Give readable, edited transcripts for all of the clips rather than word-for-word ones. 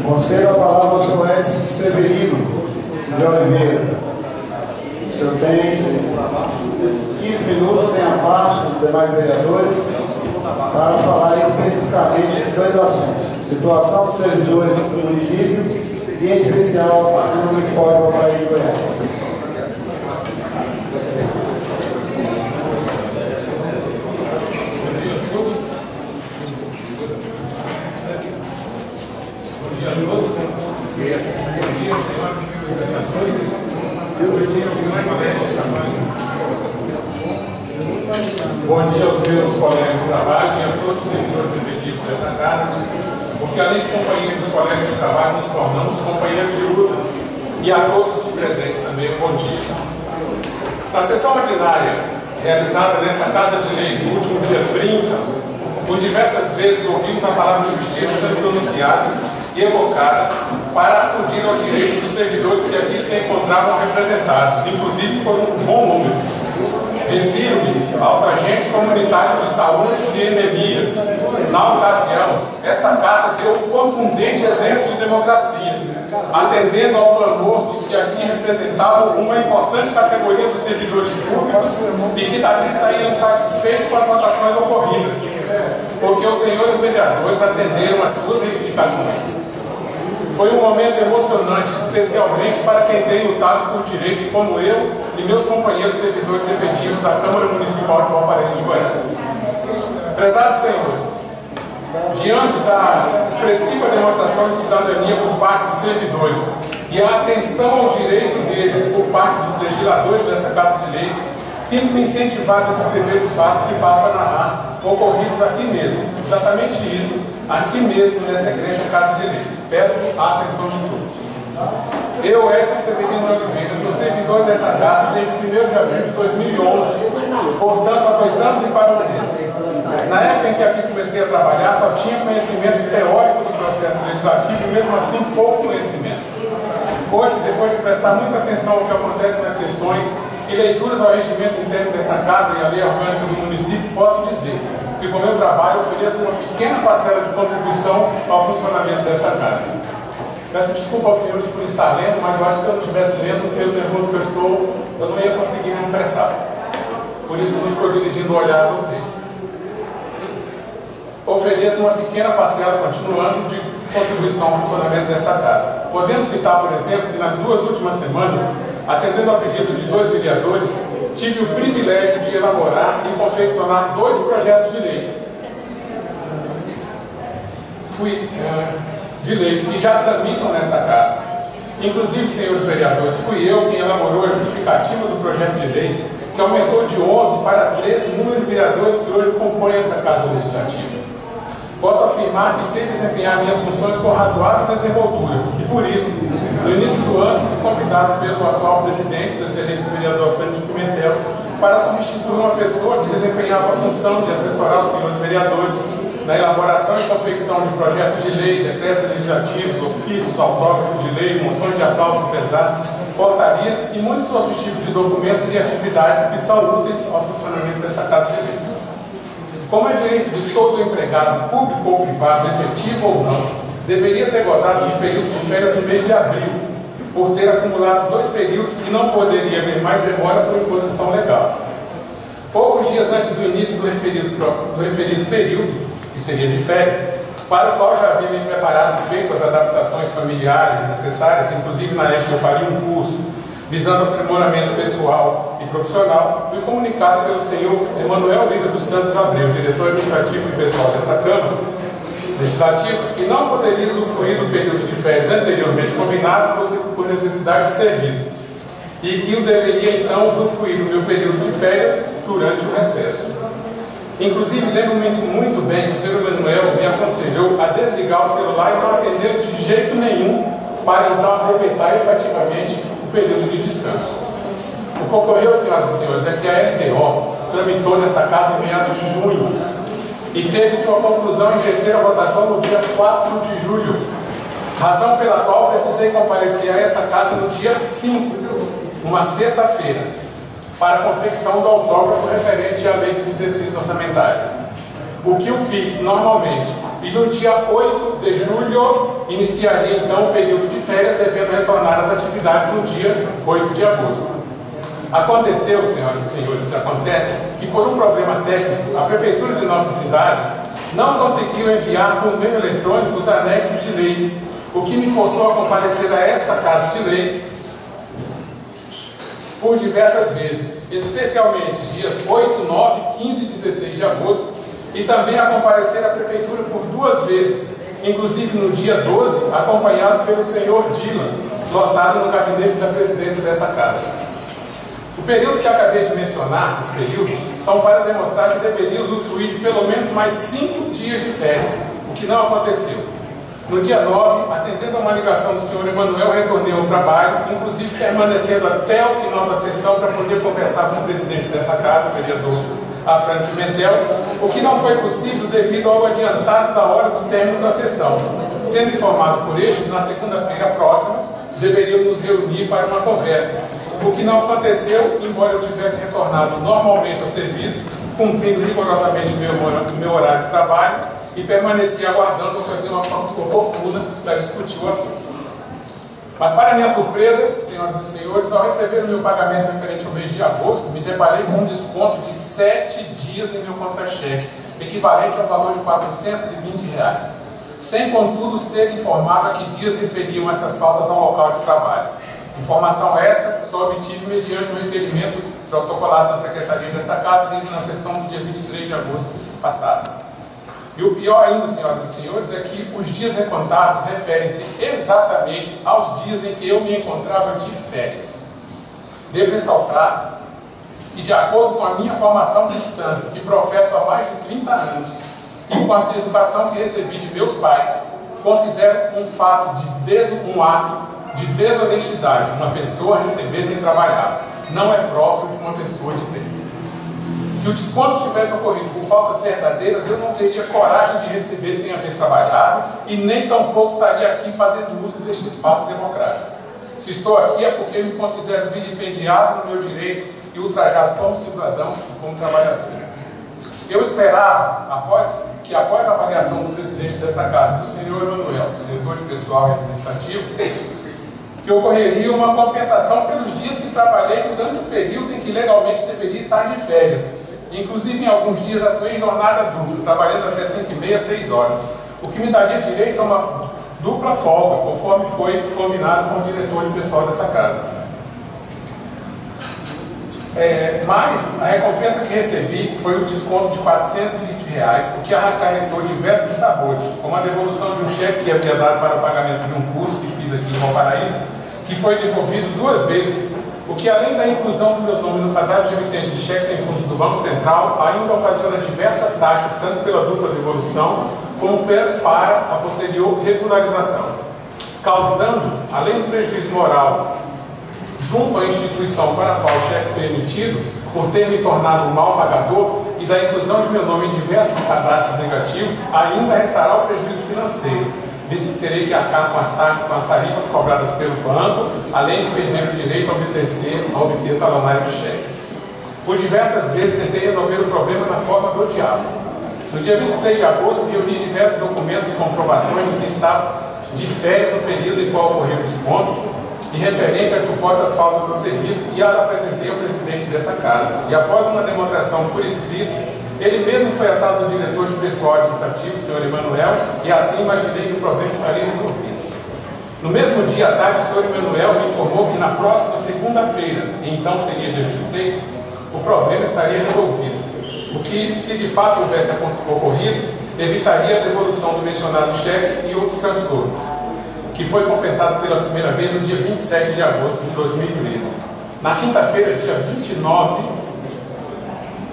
Concedo a palavra ao senhor Edson Severino de Oliveira. O senhor tem 15 minutos sem a parte dos demais vereadores para falar especificamente de dois assuntos: situação dos servidores do município e, em especial, do Municipal de Valparaíso de Goiás. Bom dia a todos. Bom dia, senhoras e senhores vereadores. Bom dia aos meus colegas de trabalho. Bom dia aos meus colegas de trabalho e a todos os servidores efetivos desta casa, porque além de companheiros e colegas de trabalho, nos tornamos companheiros de lutas. E a todos os presentes também, um bom dia. Na sessão ordinária, realizada nesta Casa de Leis no último dia 30, por diversas vezes ouvimos a palavra justiça sendo pronunciada e evocada para acudir aos direitos dos servidores que aqui se encontravam representados, inclusive por um bom número. Refiro-me aos agentes comunitários de saúde e endemias. Na ocasião, esta casa deu um contundente exemplo de democracia, atendendo ao clamor dos que aqui representavam uma importante categoria dos servidores públicos e que daqui saíram satisfeitos com as votações ocorridas, porque os senhores vereadores atenderam às suas reivindicações. Foi um momento emocionante, especialmente para quem tem lutado por direitos como eu e meus companheiros servidores efetivos da Câmara Municipal de Valparaíso de Goiás. Prezados senhores, diante da expressiva demonstração de cidadania por parte dos servidores e a atenção ao direito deles por parte dos legisladores desta Casa de Leis, sinto-me incentivado a descrever os fatos que passo a narrar, ocorridos aqui mesmo. Exatamente isso, aqui mesmo nessa igreja Casa de Leis. Peço a atenção de todos. Eu, Edson Severino de Oliveira, sou servidor desta casa desde 1º de abril de 2011, portanto há 2 anos e 4 meses. Na época em que aqui comecei a trabalhar, só tinha conhecimento teórico do processo legislativo e mesmo assim pouco conhecimento. Hoje, depois de prestar muita atenção ao que acontece nas sessões e leituras ao regimento interno desta casa e à lei orgânica do município, posso dizer que com o meu trabalho ofereço uma pequena parcela de contribuição ao funcionamento desta casa. Peço desculpa aos senhores por estar lendo, mas eu acho que se eu não estivesse lendo, pelo nervoso que eu estou, eu não ia conseguir me expressar. Por isso não estou dirigindo o olhar a vocês. Ofereço uma pequena parcela, continuando, de contribuição ao funcionamento desta casa. Podemos citar, por exemplo, que nas 2 últimas semanas, atendendo ao pedido de 2 vereadores, tive o privilégio de elaborar e confeccionar 2 projetos de lei. De leis que já tramitam nesta casa. Inclusive, senhores vereadores, fui eu quem elaborou a justificativa do projeto de lei, que aumentou de 11 para 13 o número de vereadores que hoje compõem essa Casa Legislativa. Posso afirmar que sei desempenhar minhas funções com razoável desenvoltura e, por isso, no início do ano, fui convidado pelo atual presidente, o excelêncio vereador Fernando Pimentel, para substituir uma pessoa que desempenhava a função de assessorar os senhores vereadores na elaboração e confecção de projetos de lei, decretos legislativos, ofícios, autógrafos de lei, moções de aplauso e pesar, portarias e muitos outros tipos de documentos e atividades que são úteis ao funcionamento desta Casa de Leis. Como é direito de todo empregado, público ou privado, efetivo ou não, deveria ter gozado de períodos de férias no mês de abril, por ter acumulado 2 períodos e não poderia haver mais demora por imposição legal. Poucos dias antes do início do referido período, que seria de férias, para o qual já havia me preparado e feito as adaptações familiares necessárias, inclusive na época eu faria um curso visando aprimoramento pessoal e profissional, fui comunicado pelo senhor Emanuel Lira dos Santos Abreu, diretor administrativo e pessoal desta Câmara Legislativa, que não poderia usufruir do período de férias anteriormente combinado por necessidade de serviço, e que eu deveria então usufruir do meu período de férias durante o recesso. Inclusive, lembro muito bem que o senhor Emanuel me aconselhou a desligar o celular e não atendê-lo de jeito nenhum, para então aproveitar efetivamente o período de descanso. O que ocorreu, senhoras e senhores, é que a LDO tramitou nesta casa em meados de junho e teve sua conclusão em terceira votação no dia 4 de julho, razão pela qual precisei comparecer a esta casa no dia 5, uma sexta-feira, para a confecção do autógrafo referente à Lei de Diretrizes Orçamentárias. o que eu fiz normalmente. E no dia 8 de julho, iniciaria então o período de férias, devendo retornar às atividades no dia 8 de agosto. Aconteceu, senhoras e senhores, acontece que por um problema técnico, a Prefeitura de nossa cidade não conseguiu enviar por meio eletrônico os anexos de lei, o que me forçou a comparecer a esta Casa de Leis por diversas vezes, especialmente dias 8, 9, 15 e 16 de agosto, e também a comparecer à Prefeitura por 2 vezes, inclusive no dia 12, acompanhado pelo senhor Dylan, lotado no gabinete da presidência desta Casa. O período que acabei de mencionar, os períodos, são para demonstrar que deveria usufruir de pelo menos mais 5 dias de férias, o que não aconteceu. No dia 9, atendendo a uma ligação do senhor Emanuel, retornei ao trabalho, inclusive permanecendo até o final da sessão para poder conversar com o presidente dessa Casa, o vereador Afrânio Pimentel, o que não foi possível devido ao adiantado da hora do término da sessão. Sendo informado por este, na segunda-feira próxima, deveríamos nos reunir para uma conversa, o que não aconteceu, embora eu tivesse retornado normalmente ao serviço, cumprindo rigorosamente meu horário de trabalho, e permaneci aguardando a ocasião oportuna para discutir o assunto. Mas, para minha surpresa, senhoras e senhores, ao receber o meu pagamento referente ao mês de agosto, me deparei com um desconto de 7 dias em meu contra-cheque, equivalente ao valor de R$ 420, sem, contudo, ser informado a que dias referiam essas faltas ao local de trabalho. Informação esta só obtive mediante o requerimento protocolado na Secretaria desta Casa, dentro da sessão do dia 23 de agosto passado. E o pior ainda, senhoras e senhores, é que os dias recontados referem-se exatamente aos dias em que eu me encontrava de férias. Devo ressaltar que, de acordo com a minha formação cristã, que professo há mais de 30 anos, e com a educação que recebi de meus pais, considero um ato de desonestidade uma pessoa receber sem trabalhar. Não é próprio de uma pessoa de bem. Se o desconto tivesse ocorrido por faltas verdadeiras, eu não teria coragem de receber sem haver trabalhado e nem tampouco estaria aqui fazendo uso deste espaço democrático. Se estou aqui é porque me considero vilipendiado no meu direito e ultrajado como cidadão e como trabalhador. Eu esperava, após a avaliação do presidente desta Casa, do senhor Emanuel, diretor de pessoal e administrativo, que ocorreria uma compensação pelos dias que trabalhei durante o período em que legalmente deveria estar de férias. Inclusive, em alguns dias atuei em jornada dupla, trabalhando até 5h30, 6 horas, o que me daria direito a uma dupla folga, conforme foi combinado com o diretor de pessoal dessa Casa. Mas a recompensa que recebi foi o desconto de R$ 420, o que acarretou diversos dissabores, como a devolução de um cheque que havia dado para o pagamento de um curso que fiz aqui em Valparaíso, que foi devolvido 2 vezes, o que, além da inclusão do meu nome no cadastro de emitente de cheques sem fundos do Banco Central, ainda ocasiona diversas taxas, tanto pela dupla devolução, como para a posterior regularização, causando, além do prejuízo moral junto à instituição para a qual o cheque foi emitido, por ter me tornado um mal pagador, e da inclusão de meu nome em diversos cadastros negativos, ainda restará o prejuízo financeiro, visto que terei que arcar com as tarifas cobradas pelo banco, além de perder o direito a obter talonário de cheques. Por diversas vezes tentei resolver o problema na forma do diálogo. No dia 23 de agosto, reuni diversos documentos e comprovações de que estava de férias no período em qual ocorreu o desconto, e referente às supostas faltas ao serviço, e as apresentei ao presidente desta Casa. E após uma demonstração por escrito, ele mesmo foi assado do diretor de pessoal administrativo, o senhor Emanuel, e assim imaginei que o problema estaria resolvido. No mesmo dia à tarde, o senhor Emanuel me informou que na próxima segunda-feira, então seria dia 26, o problema estaria resolvido, o que, se de fato houvesse ocorrido, evitaria a devolução do mencionado cheque e outros transtornos, que foi compensado pela primeira vez no dia 27 de agosto de 2013. Na quinta-feira, dia 29,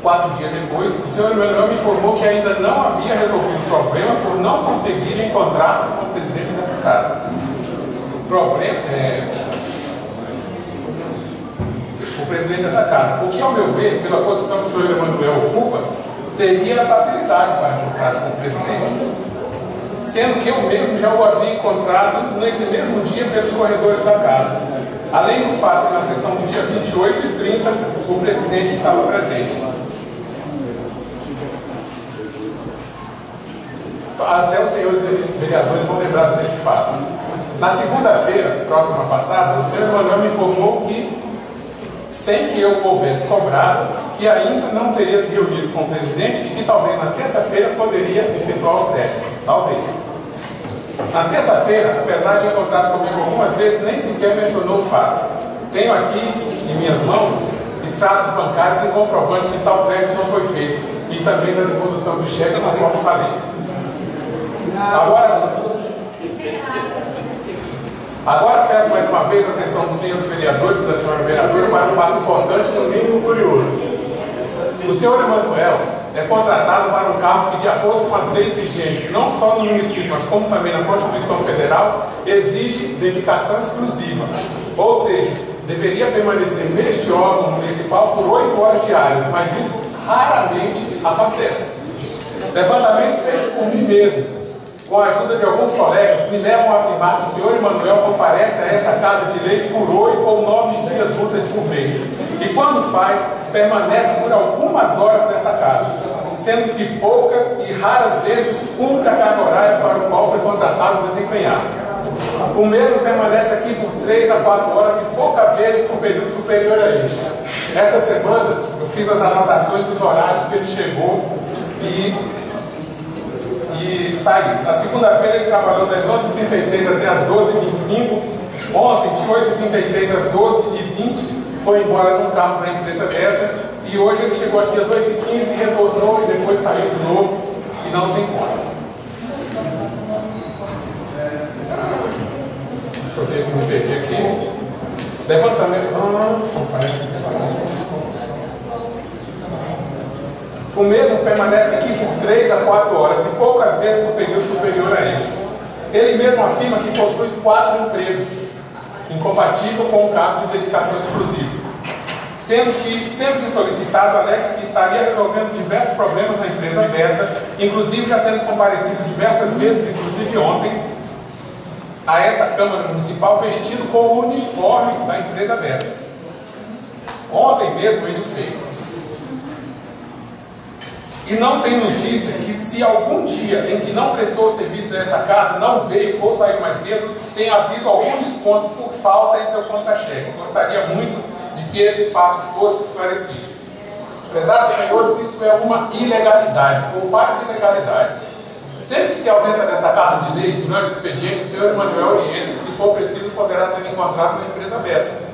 4 dias depois, o senhor Emanuel me informou que ainda não havia resolvido o problema por não conseguir encontrar-se com o presidente dessa Casa. O presidente dessa Casa, o que, ao meu ver, pela posição que o senhor Emanuel ocupa, teria facilidade para encontrar-se com o presidente, sendo que eu mesmo já o havia encontrado nesse mesmo dia pelos corredores da Casa. Além do fato que na sessão do dia 28 e 30 o presidente estava presente. Até os senhores vereadores vão lembrar-se desse fato. Na segunda-feira, próxima passada, o senhor Emanuel me informou que, sem que eu houvesse cobrado, que ainda não teria se reunido com o presidente e que talvez na terça-feira poderia efetuar o crédito. Talvez. Na terça-feira, apesar de encontrar-se comigo algumas vezes, nem sequer mencionou o fato. Tenho aqui em minhas mãos extratos bancários e comprovantes que tal crédito não foi feito, e também da devolução de cheque, conforme falei. Agora peço mais uma vez a atenção dos senhores vereadores e da senhora vereadora para um fato importante, no mínimo curioso. O senhor Emanuel é contratado para um cargo que, de acordo com as leis vigentes, não só no município, mas como também na Constituição Federal, exige dedicação exclusiva. Ou seja, deveria permanecer neste órgão municipal por 8 horas diárias, mas isso raramente acontece. Levantamento feito por mim mesmo, com a ajuda de alguns colegas, me levam a afirmar que o senhor Emanuel comparece a esta Casa de Leis por 8 ou 9 dias úteis por mês. E quando faz, permanece por algumas horas nessa casa, sendo que poucas e raras vezes cumpre a carga horária para o qual foi contratado desempenhar. O mesmo permanece aqui por 3 a 4 horas e poucas vezes por período superior a estes. Esta semana, eu fiz as anotações dos horários que ele chegou e saiu. Na segunda-feira ele trabalhou das 11h36 até as 12h25. Ontem, de 8h33 às 12h20, foi embora num carro para a empresa Beta. E hoje ele chegou aqui às 8h15, retornou e depois saiu de novo e não se encontra. Deixa eu ver que me perdi aqui. Levantamento. O mesmo permanece aqui por 3 a 4 horas e poucas vezes por período superior a estes. Ele mesmo afirma que possui 4 empregos, incompatível com o cargo de dedicação exclusiva. Sendo que, sempre que solicitado, alega que estaria resolvendo diversos problemas na empresa Beta, inclusive já tendo comparecido diversas vezes, inclusive ontem, a esta Câmara Municipal vestido com o uniforme da empresa Beta. Ontem mesmo ele o fez. E não tem notícia que, se algum dia em que não prestou serviço nesta casa, não veio ou saiu mais cedo, tenha havido algum desconto por falta em seu contra-cheque. Gostaria muito de que esse fato fosse esclarecido. Prezados senhores, isto é uma ilegalidade, ou várias ilegalidades. Sempre que se ausenta desta Casa de Leis durante o expediente, o senhor Emanuel orienta que, se for preciso, poderá ser encontrado na empresa Beta.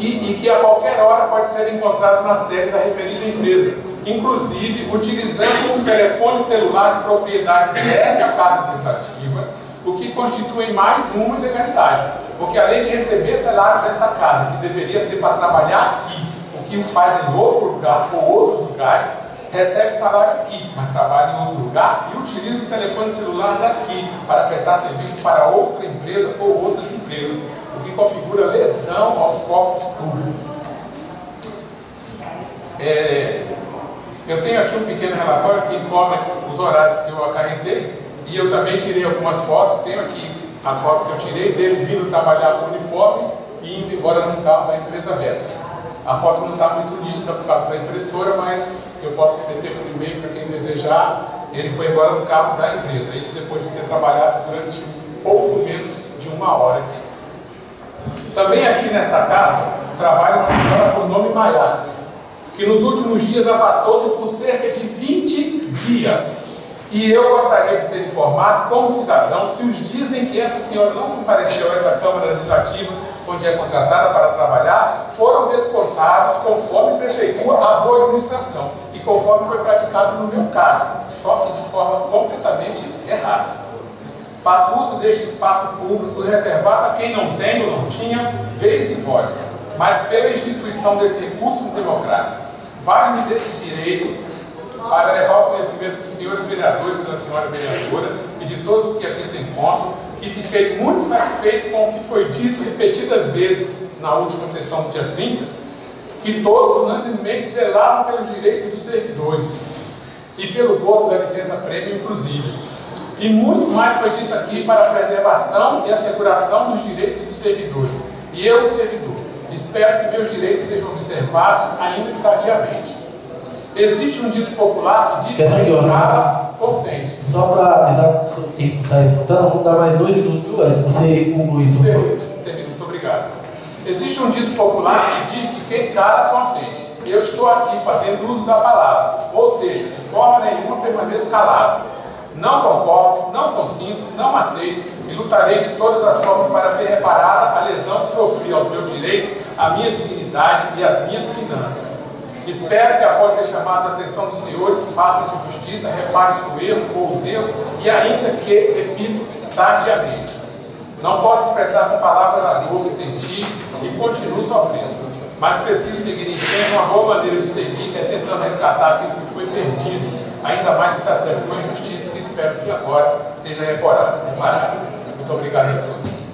E que a qualquer hora pode ser encontrado na sede da referida empresa, inclusive utilizando um telefone celular de propriedade desta Casa Legislativa, o que constitui mais uma ilegalidade, porque além de receber salário desta casa, que deveria ser para trabalhar aqui, o que o faz em outro lugar ou outros lugares, recebe salário aqui, mas trabalha em outro lugar e utiliza o telefone celular daqui para prestar serviço para outra empresa ou outras empresas, o que configura lesão aos cofres públicos. Eu tenho aqui um pequeno relatório que informa os horários que eu acarretei, e eu também tirei algumas fotos. Tenho aqui as fotos que eu tirei dele vindo trabalhar com o uniforme e indo embora num carro da empresa Beta. A foto não está muito nítida por causa da impressora, mas eu posso remeter por e-mail para quem desejar. Ele foi embora no carro da empresa, isso depois de ter trabalhado durante pouco menos de 1 hora aqui. Também aqui nesta casa trabalha uma senhora por nome Maiara, que nos últimos dias afastou-se por cerca de 20 dias. E eu gostaria de ser informado, como cidadão, se os dias em que essa senhora não compareceu a esta Câmara Legislativa, onde é contratada para trabalhar, foram descontados conforme preceitua a boa administração e conforme foi praticado no meu caso, só que de forma completamente errada. Faço uso deste espaço público reservado a quem não tem ou não tinha vez e voz, mas pela instituição desse recurso democrático. Vale-me deste direito para levar ao conhecimento dos senhores vereadores e da senhora vereadora e de todos os que aqui se encontram, que fiquei muito satisfeito com o que foi dito repetidas vezes na última sessão do dia 30, que todos unanimemente zelavam pelos direitos dos servidores e pelo gozo da licença-prêmio, inclusive. E muito mais foi dito aqui para a preservação e asseguração dos direitos dos servidores. E eu, servidor, espero que meus direitos sejam observados ainda que tardiamente. Existe um dito popular que diz que consente. Só para avisar quem está escutando, vamos dar mais 2 minutos, viu, Edson? Você conclui isso. Termino, muito obrigado. Existe um dito popular que diz que quem cala consente. Eu estou aqui fazendo uso da palavra, ou seja, de forma nenhuma permaneço calado. Não concordo, não consinto, não aceito e lutarei de todas as formas para ver reparada a lesão que sofri aos meus direitos, à minha dignidade e às minhas finanças. Espero que, após ter chamado a atenção dos senhores, faça-se justiça, repare-se o erro ou os erros e ainda que, repito, tardiamente. Não posso expressar com palavras a dor que senti e continuo sofrendo, mas preciso seguir em frente. Uma boa maneira de seguir é tentando resgatar aquilo que foi perdido, ainda mais se tratando de uma injustiça que espero que agora seja reparada. Muito obrigado a todos.